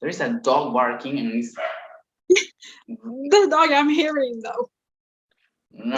There is a dog barking and it's... The dog I'm hearing though. No.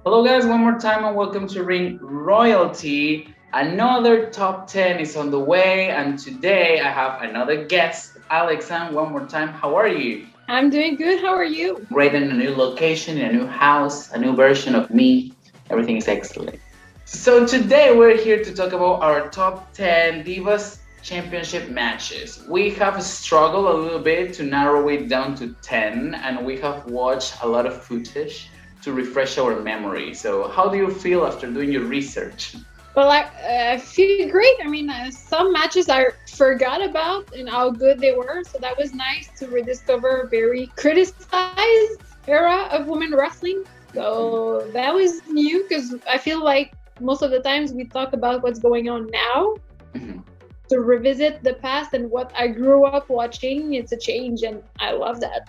Hello guys, one more time and welcome to Ring Royalty. Another top 10 is on the way and today I have another guest, Alexan. One more time, how are you? I'm doing good. How are you? Great, in a new location, in a new house, a new version of me. Everything is excellent. So today we're here to talk about our top 10 Divas Championship matches. We have struggled a little bit to narrow it down to 10 and we have watched a lot of footage to refresh our memory. So how do you feel after doing your research? Well, I feel great. I mean, some matches I forgot about and how good they were. So that was nice to rediscover a very criticized era of women wrestling. So that was new because I feel like most of the times we talk about what's going on now. To revisit the past and what I grew up watching, it's a change and I love that.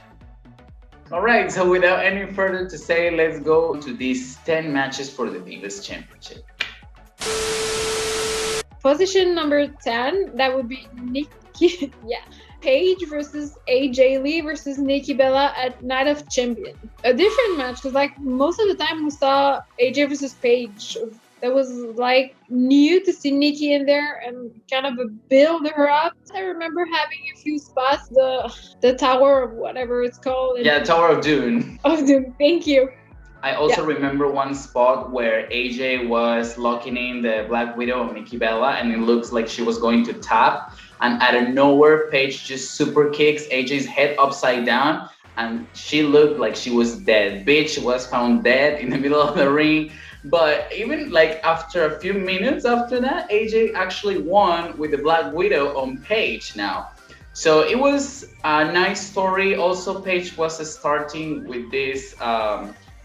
All right, so without any further to say, let's go to these 10 matches for the Divas Championship. Position number 10, that would be Nikki, Paige versus AJ Lee versus Nikki Bella at Night of Champion. A different match because like most of the time we saw AJ versus Paige. That was like new to see Nikki in there and kind of build her up. I remember having a few spots, the Tower of whatever it's called. Yeah, Tower of Doom. Of Doom, thank you. I also remember one spot where AJ was locking in the Black Widow of Nikki Bella and it looks like she was going to tap. And out of nowhere, Paige just super kicks AJ's head upside down and she looked like she was dead. Bitch was found dead in the middle of the ring. But even like after a few minutes after that, AJ actually won with the Black Widow on Paige now. So it was a nice story. Also, Paige was starting with this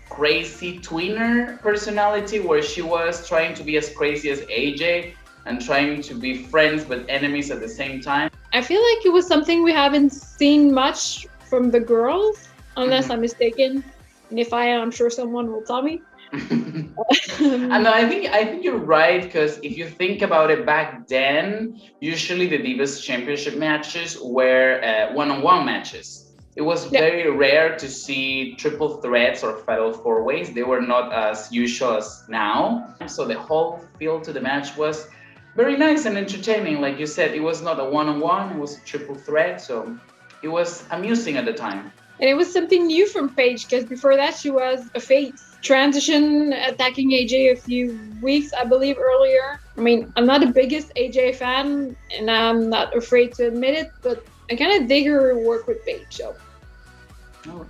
crazy twinner personality where she was trying to be as crazy as AJ and trying to be friends but enemies at the same time. I feel like it was something we haven't seen much from the girls, unless I'm mistaken. And if I am, I'm sure someone will tell me. And I think you're right because if you think about it back then, usually the Divas Championship matches were one-on-one matches. It was very rare to see triple threats or fatal four-ways. They were not as usual as now. So the whole feel to the match was very nice and entertaining. Like you said, it was not a one-on-one, it was a triple threat. So it was amusing at the time. And it was something new from Paige because before that she was a face. Transition attacking AJ a few weeks, I believe, earlier. I mean, I'm not the biggest AJ fan and I'm not afraid to admit it, but I kind of dig her work with Paige.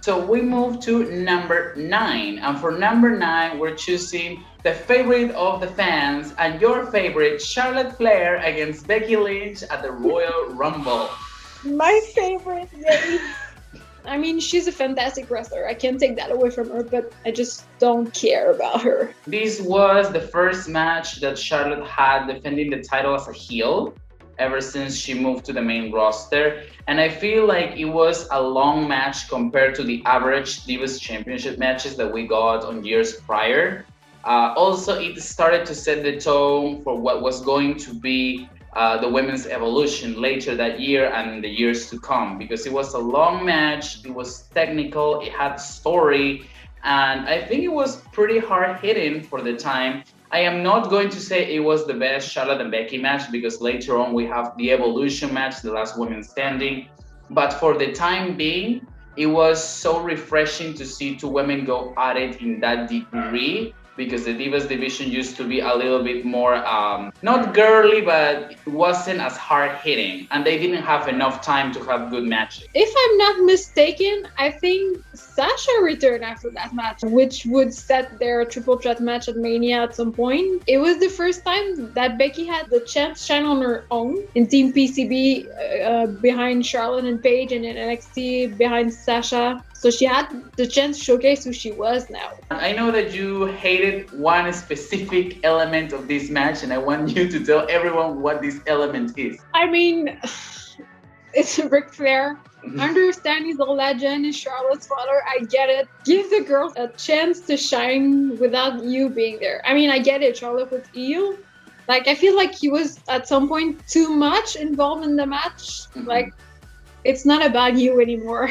So we move to number 9. And for number 9, we're choosing the favorite of the fans and your favorite, Charlotte Flair against Becky Lynch at the Royal Rumble. My favorite, yay! I mean, she's a fantastic wrestler. I can't take that away from her, but I just don't care about her. This was the first match that Charlotte had defending the title as a heel ever since she moved to the main roster. And I feel like it was a long match compared to the average Divas Championship matches that we got on years prior. Also, it started to set the tone for what was going to be the women's evolution later that year and in the years to come, because it was a long match, it was technical, it had story, and I think it was pretty hard hitting for the time. I am not going to say it was the best Charlotte and Becky match because later on we have the Evolution match, the last woman standing, but for the time being, it was so refreshing to see two women go at it in that degree, because the Divas division used to be a little bit more, not girly, but it wasn't as hard-hitting. And they didn't have enough time to have good matches. If I'm not mistaken, I think Sasha returned after that match, which would set their triple threat match at Mania at some point. It was the first time that Becky had the chance to shine on her own in Team PCB behind Charlotte and Paige, and in NXT behind Sasha. So she had the chance to showcase who she was now. I know that you hated one specific element of this match, and I want you to tell everyone what this element is. I mean, It's Ric Flair. Understand he's a legend, he's Charlotte's father. I get it. Give the girls a chance to shine without you being there. I mean, I get it. Charlotte was heel. Like, I feel like he was at some point too much involved in the match. Like, it's not about you anymore.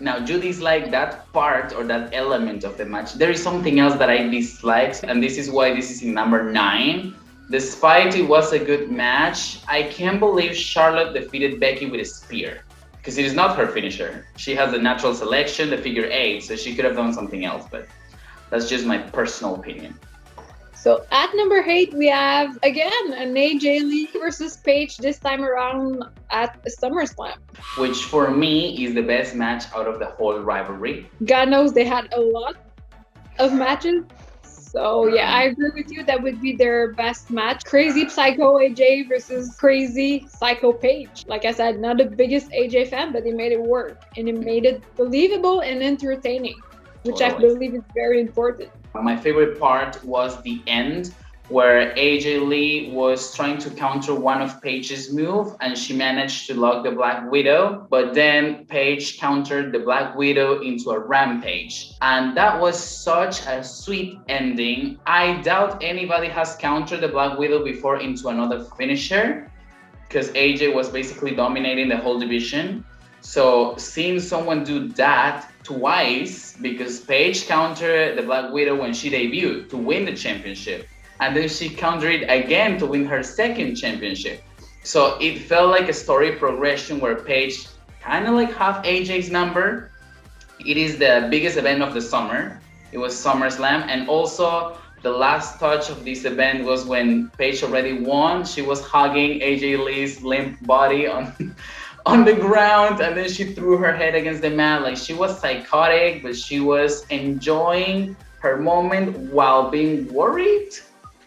Now, do you dislike that part or that element of the match? There is something else that I dislike, and this is why this is in number 9. Despite it was a good match, I can't believe Charlotte defeated Becky with a spear. Because it is not her finisher. She has the natural selection, the figure 8, so she could have done something else, but that's just my personal opinion. So at number 8, we have, again, an AJ Lee versus Paige, this time around at SummerSlam. Which for me is the best match out of the whole rivalry. God knows they had a lot of matches. So yeah, I agree with you. That would be their best match. Crazy Psycho AJ versus Crazy Psycho Paige. Like I said, not the biggest AJ fan, but they made it work. And it made it believable and entertaining, which I believe is very important. My favorite part was the end, where AJ Lee was trying to counter one of Paige's moves, and she managed to lock the Black Widow, but then Paige countered the Black Widow into a rampage. And that was such a sweet ending. I doubt anybody has countered the Black Widow before into another finisher, because AJ was basically dominating the whole division. So seeing someone do that twice, because Paige countered the Black Widow when she debuted to win the championship, and then she countered it again to win her second championship. So it felt like a story progression where Paige kind of like have AJ's number. It is the biggest event of the summer. It was SummerSlam, and also the last touch of this event was when Paige already won. She was hugging AJ Lee's limp body on the ground, and then she threw her head against the mat. Like, she was psychotic, but she was enjoying her moment while being worried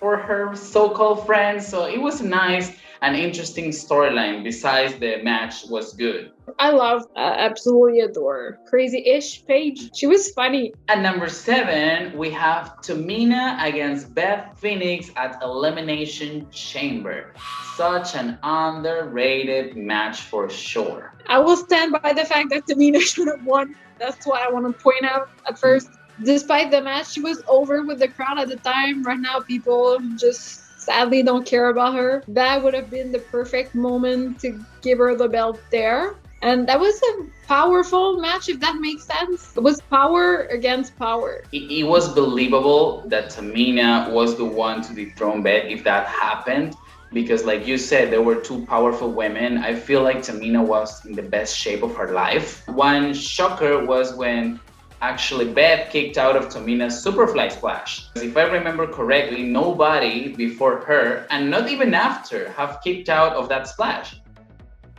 for her so-called friends. So it was nice and interesting storyline. Besides, the match was good. I love, absolutely adore Crazy-ish Paige. She was funny. At number 7, we have Tamina against Beth Phoenix at Elimination Chamber. Such an underrated match for sure. I will stand by the fact that Tamina should have won. That's what I want to point out at first. Despite the match, she was over with the crowd at the time. Right now, people just sadly don't care about her. That would have been the perfect moment to give her the belt there. And that was a powerful match, if that makes sense. It was power against power. It was believable that Tamina was the one to dethrone Beth if that happened. Because like you said, there were two powerful women. I feel like Tamina was in the best shape of her life. One shocker was when actually Beth kicked out of Tamina's Superfly Splash. If I remember correctly, nobody before her, and not even after, have kicked out of that splash.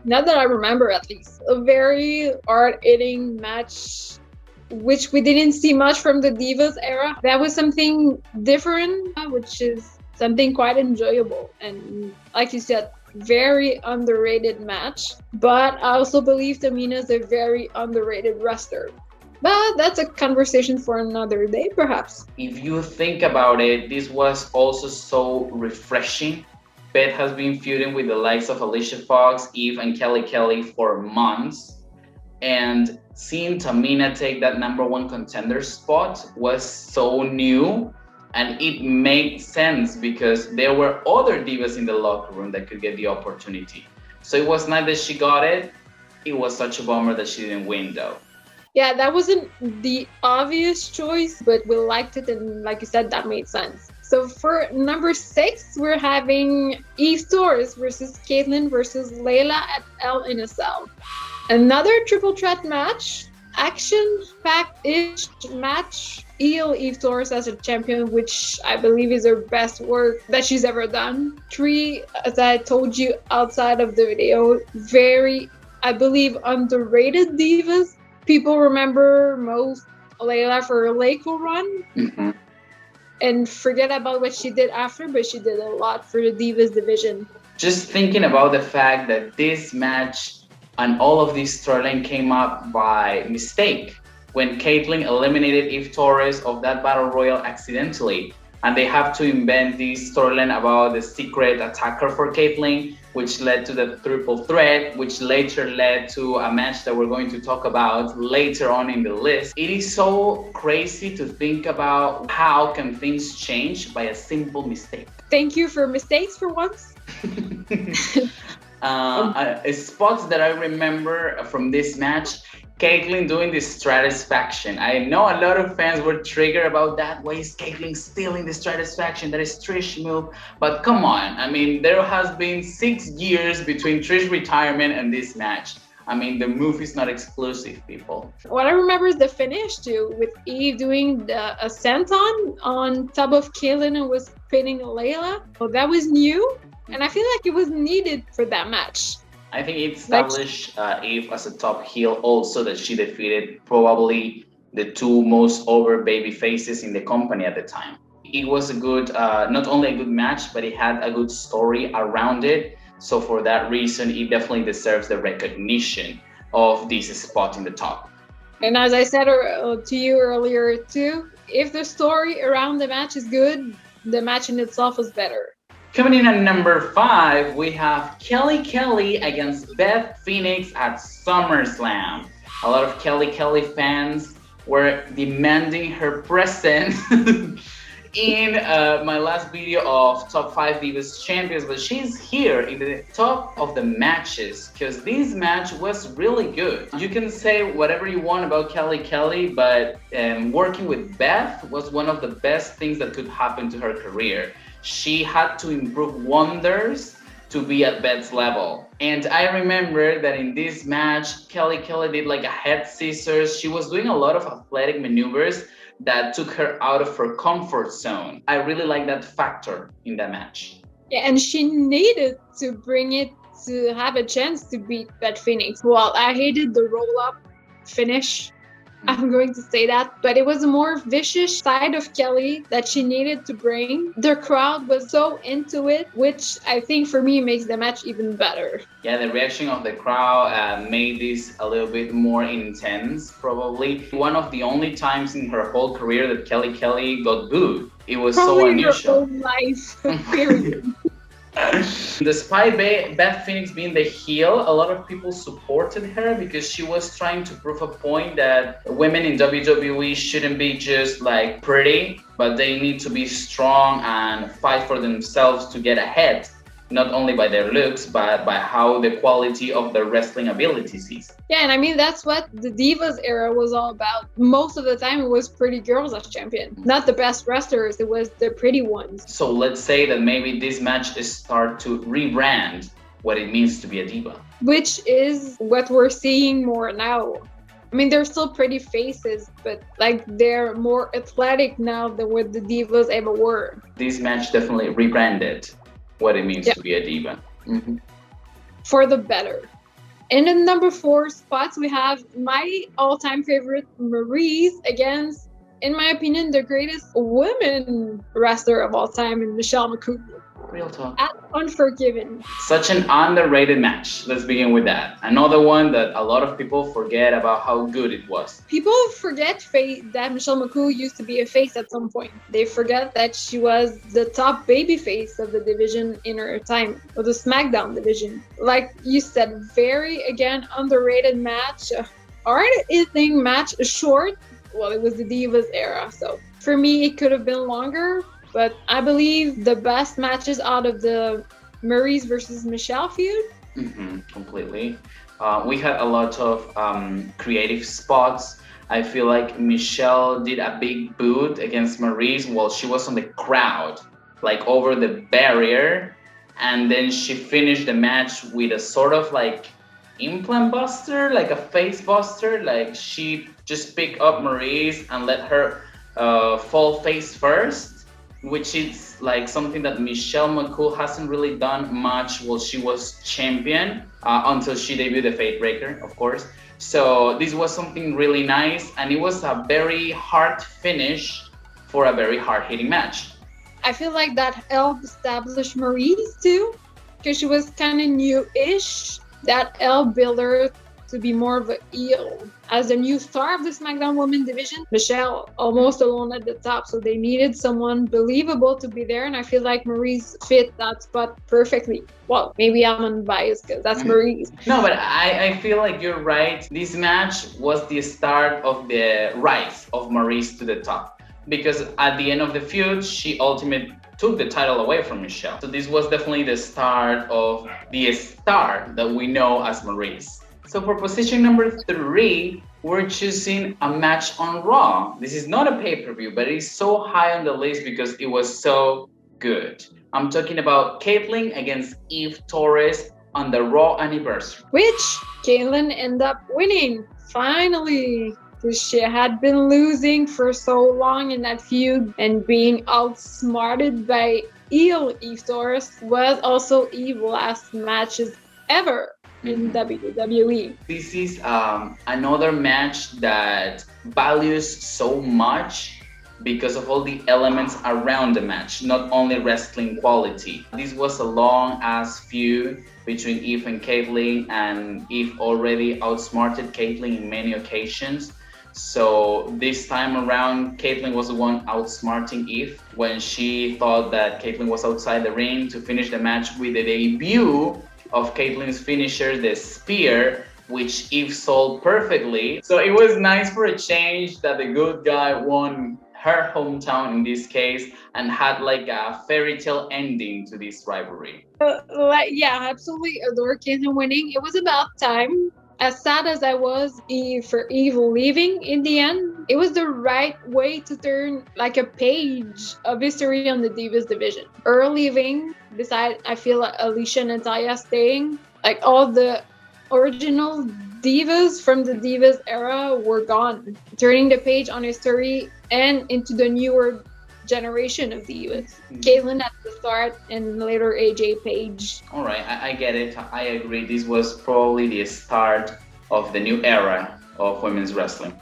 Not that I remember, at least. A very hard-hitting match, which we didn't see much from the Divas era. That was something different, which is something quite enjoyable. And like you said, very underrated match. But I also believe Tamina is a very underrated wrestler. But that's a conversation for another day, perhaps. If you think about it, this was also so refreshing. Beth has been feuding with the likes of Alicia Fox, Eve, and Kelly for months. And seeing Tamina take that number 1 contender spot was so new. And it made sense because there were other divas in the locker room that could get the opportunity. So it was nice that she got it. It was such a bummer that she didn't win, though. Yeah, that wasn't the obvious choice, but we liked it, and like you said, that made sense. So for number 6, we're having Eve Torres versus Kaitlyn versus Layla at Hell in a Cell. Another triple threat match, action-packed-ish match. Eve Torres as a champion, which I believe is her best work that she's ever done. 3, as I told you outside of the video, very, I believe, underrated divas. People remember most Layla for her Lakewood run and forget about what she did after, but she did a lot for the Divas division. Just thinking about the fact that this match and all of this storyline came up by mistake when Kaitlyn eliminated Eve Torres of that Battle Royal accidentally. And they have to invent this storyline about the secret attacker for Kaitlyn. which led to the triple threat, which later led to a match that we're going to talk about later on in the list. It is so crazy to think about how can things change by a simple mistake. Thank you for mistakes for once. Spots that I remember from this match, Kaitlyn doing the Stratisfaction. I know a lot of fans were triggered about that. Why is Kaitlyn still in the Stratisfaction? That is Trish move. But come on, I mean, there has been 6 years between Trish retirement and this match. I mean, the move is not exclusive, people. What I remember is the finish too, with Eve doing the senton on top of Kaitlyn and was pinning Layla. So that was new, and I feel like it was needed for that match. I think it established Eve as a top heel, also that she defeated probably the 2 most over baby faces in the company at the time. It was a good, not only a good match, but it had a good story around it. So for that reason, it definitely deserves the recognition of this spot in the top. And as I said to you earlier too, if the story around the match is good, the match in itself is better. Coming in at number 5, we have Kelly against Beth Phoenix at SummerSlam. A lot of Kelly fans were demanding her presence in my last video of top 5 Divas Champions, but she's here in the top of the matches because this match was really good. You can say whatever you want about Kelly, but working with Beth was one of the best things that could happen to her career. She had to improve wonders to be at Beth's level. And I remember that in this match, Kelly did like a head scissors. She was doing a lot of athletic maneuvers that took her out of her comfort zone. I really like that factor in that match. Yeah, and she needed to bring it to have a chance to beat Beth Phoenix. Well, I hated the roll-up finish. I'm going to say that, but it was a more vicious side of Kelly that she needed to bring. The crowd was so into it, which I think for me makes the match even better. Yeah, the reaction of the crowd made this a little bit more intense, probably. One of the only times in her whole career that Kelly got booed. It was probably so unusual. Her whole life, period. Despite Beth Phoenix being the heel, a lot of people supported her because she was trying to prove a point that women in WWE shouldn't be just like pretty, but they need to be strong and fight for themselves to get ahead, not only by their looks, but by how the quality of their wrestling abilities is. Yeah, and I mean, that's what the Divas era was all about. Most of the time, it was pretty girls as champion. Not the best wrestlers, it was the pretty ones. So let's say that maybe this match is start to rebrand what it means to be a diva. Which is what we're seeing more now. I mean, they're still pretty faces, but like they're more athletic now than what the Divas ever were. This match definitely rebranded what it means to be a diva. Mm-hmm. For the better. In the number 4 spots, we have my all-time favorite, Maryse, against, in my opinion, the greatest women wrestler of all time, Michelle McCool. Real talk. At Unforgiven. Such an underrated match. Let's begin with that. Another one that a lot of people forget about how good it was. People forget that Michelle McCool used to be a face at some point. They forget that she was the top baby face of the division in her time, of the SmackDown division. Like you said, very, again, underrated match. Hard-hitting match, short. Well, it was the Divas era, so for me, it could have been longer. But I believe the best matches out of the Maryse versus Michelle feud. Completely. We had a lot of creative spots. I feel like Michelle did a big boot against Maryse while she was on the crowd, like over the barrier. And then she finished the match with a sort of like implant buster, like a face buster. Like she just picked up Maryse and let her fall face first, which is like something that Michelle McCool hasn't really done much while she was champion until she debuted the Fate Breaker, of course. So this was something really nice, and it was a very hard finish for a very hard-hitting match. I feel like that helped establish Maryse too, because she was kind of new-ish. That helped build her to be more of a heel. As the new star of the SmackDown Women's division, Michelle almost alone at the top, so they needed someone believable to be there, and I feel like Marie's fit that spot perfectly. Well, maybe I'm unbiased because that's Marie's. No, but I feel like you're right. This match was the start of the rise of Maurice to the top. Because at the end of the feud, she ultimately took the title away from Michelle. So this was definitely the start of the star that we know as Maurice. So for position number 3, we're choosing a match on Raw. This is not a pay-per-view, but it's so high on the list because it was so good. I'm talking about Kaitlyn against Eve Torres on the Raw anniversary. Which Kaitlyn ended up winning, finally. She had been losing for so long in that feud, and being outsmarted by Eve Torres was also Eve's last matches ever in WWE. This is another match that values so much because of all the elements around the match, not only wrestling quality. This was a long-ass feud between Eve and Kaitlyn, and Eve already outsmarted Kaitlyn in many occasions. So this time around, Kaitlyn was the one outsmarting Eve when she thought that Kaitlyn was outside the ring to finish the match with the debut of Kaitlyn's finisher, the spear, which Eve sold perfectly. So it was nice for a change that the good guy won her hometown in this case and had like a fairy tale ending to this rivalry. Yeah, absolutely adore Kaitlyn winning. It was about time. As sad as I was for Eve leaving in the end, it was the right way to turn like a page of history on the Divas division. Her leaving, besides I feel like Alicia and Natalia staying, like all the original Divas from the Divas era were gone, turning the page on history and into the newer generation of Divas. Kaitlyn at the start and later AJ Paige. All right, I get it. I agree. This was probably the start of the new era of women's wrestling.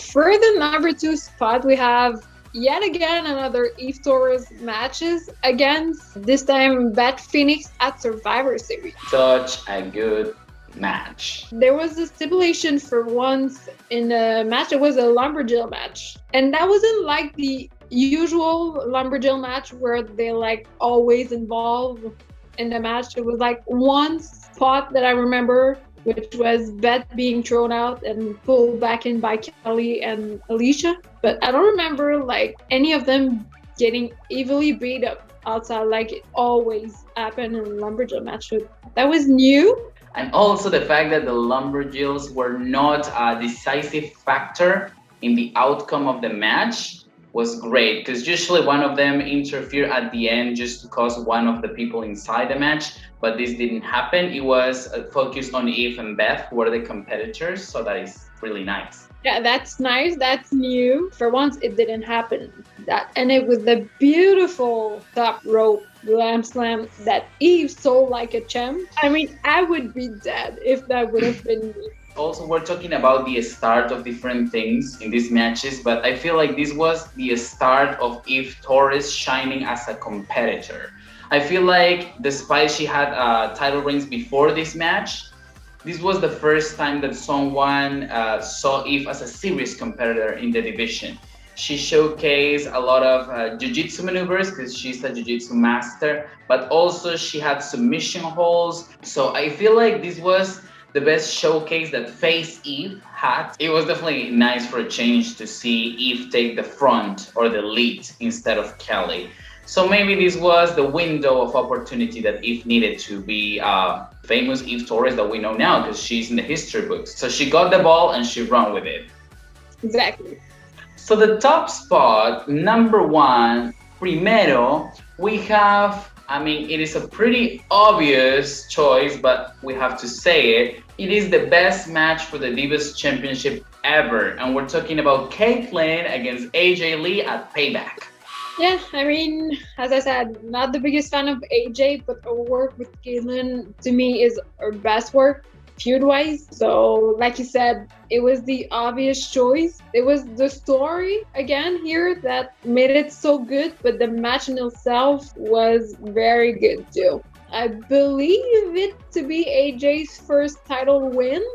For the number 2 spot, we have yet again another Eve Torres matches against, this time, Beth Phoenix at Survivor Series. Such a good match. There was a stipulation for once in a match. It was a lumberjill match, and that wasn't like the usual lumberjill match where they like always involve in the match. It was like one spot that I remember, which was Beth being thrown out and pulled back in by Kelly and Alicia, but I don't remember like any of them getting evilly beat up outside like it always happened in a lumberjill match. So that was new. And also the fact that the lumberjills were not a decisive factor in the outcome of the match was great, because usually one of them interfered at the end just to cause one of the people inside the match, but this didn't happen. It was focused on Eve and Beth, who were the competitors, so that is really nice. Yeah, that's nice. That's new. For once, it didn't happen. That ended with the beautiful top rope glam slam that Eve sold like a champ. I mean, I would be dead if that would have been me. Also, we're talking about the start of different things in these matches, but I feel like this was the start of Eve Torres shining as a competitor. I feel like despite she had title reigns before this match, this was the first time that someone saw Eve as a serious competitor in the division. She showcased a lot of jiu-jitsu maneuvers because she's a jiu-jitsu master, but also she had submission holds. So I feel like this was the best showcase that face Eve had. It was definitely nice for a change to see Eve take the front or the lead instead of Kelly. So maybe this was the window of opportunity that Eve needed to be famous Eve Torres that we know now because she's in the history books. So she got the ball and she ran with it. Exactly. So the top spot, number 1, primero, we have, I mean, it is a pretty obvious choice, but we have to say it. It is the best match for the Divas Championship ever. And we're talking about Kaitlyn against AJ Lee at Payback. Yeah, I mean, as I said, not the biggest fan of AJ, but her work with Kaitlyn to me is her best work feud-wise. So, like you said, it was the obvious choice. It was the story, again, here that made it so good, but the match in itself was very good too. I believe it to be AJ's first title win.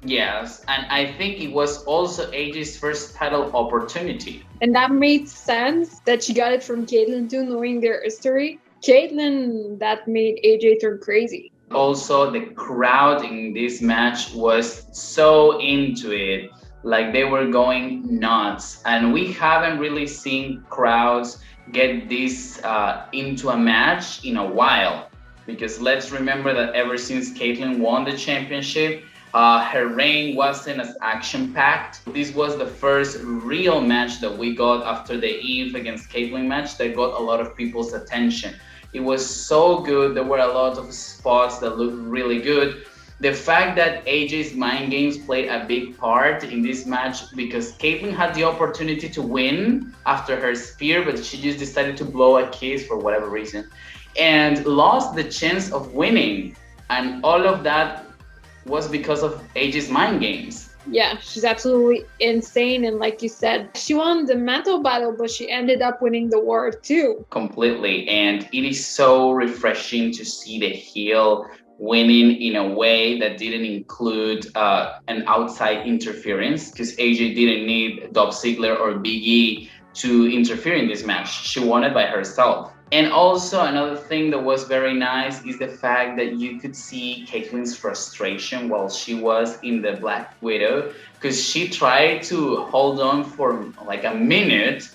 Yes, and I think it was also AJ's first title opportunity. And that made sense that she got it from Kaitlyn too, knowing their history. Kaitlyn, that made AJ turn crazy. Also, the crowd in this match was so into it. Like they were going nuts. And we haven't really seen crowds get this into a match in a while. Because let's remember that ever since Kaitlyn won the championship, her reign wasn't as action packed. This was the first real match that we got after the Eve against Kaitlyn match that got a lot of people's attention. It was so good. There were a lot of spots that looked really good. The fact that AJ's mind games played a big part in this match because Kaitlyn had the opportunity to win after her spear, but she just decided to blow a kiss for whatever reason and lost the chance of winning. And all of that was because of AJ's mind games. Yeah, she's absolutely insane. And like you said, she won the mental battle, but she ended up winning the war too. Completely. And it is so refreshing to see the heel winning in a way that didn't include an outside interference, because AJ didn't need Dolph Ziggler or Big E to interfere in this match. She won it by herself. And also another thing that was very nice is the fact that you could see Kaitlyn's frustration while she was in the Black Widow, because she tried to hold on for like a minute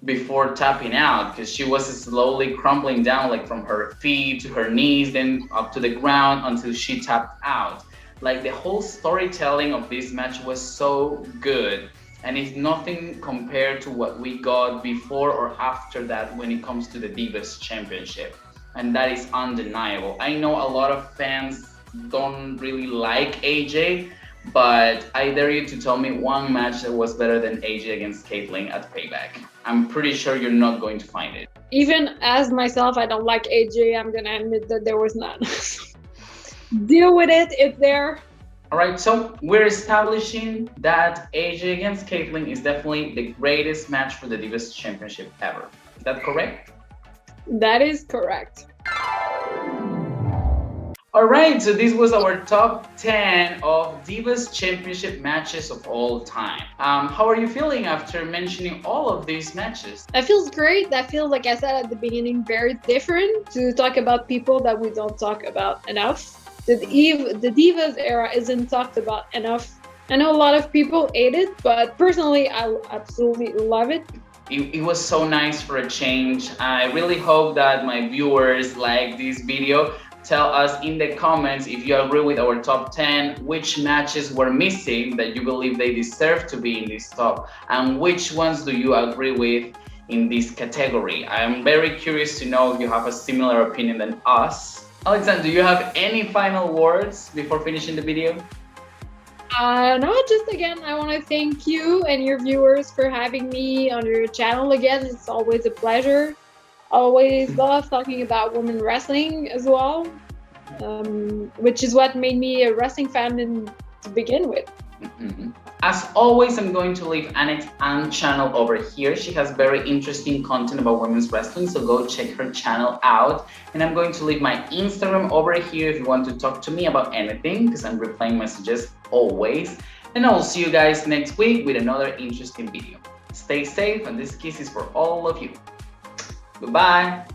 before tapping out, because she was slowly crumbling down, like from her feet to her knees, then up to the ground until she tapped out. Like the whole storytelling of this match was so good. And it's nothing compared to what we got before or after that when it comes to the Divas Championship. And that is undeniable. I know a lot of fans don't really like AJ, but I dare you to tell me one match that was better than AJ against Kaitlyn at Payback. I'm pretty sure you're not going to find it. Even as myself, I don't like AJ. I'm gonna admit that there was none. Deal with it, it's there. All right, so we're establishing that AJ against Kaitlyn is definitely the greatest match for the Divas Championship ever. Is that correct? That is correct. All right, so this was our top 10 of Divas Championship matches of all time. How are you feeling after mentioning all of these matches? That feels great. That feels, like I said at the beginning, very different to talk about people that we don't talk about enough. The Divas era isn't talked about enough. I know a lot of people hate it, but personally, I absolutely love it. It was so nice for a change. I really hope that my viewers like this video. Tell us in the comments if you agree with our top 10, which matches were missing that you believe they deserve to be in this top, and which ones do you agree with in this category. I'm very curious to know if you have a similar opinion than us. Alexandra, do you have any final words before finishing the video? No, just again, I want to thank you and your viewers for having me on your channel again. It's always a pleasure. Always love talking about women wrestling as well, which is what made me a wrestling fan to begin with. Mm-hmm. As always, I'm going to leave Annette's channel over here. She has very interesting content about women's wrestling, so go check her channel out. And I'm going to leave my Instagram over here if you want to talk to me about anything, because I'm replying messages always. And I'll see you guys next week with another interesting video. Stay safe, and this kiss is for all of you. Goodbye.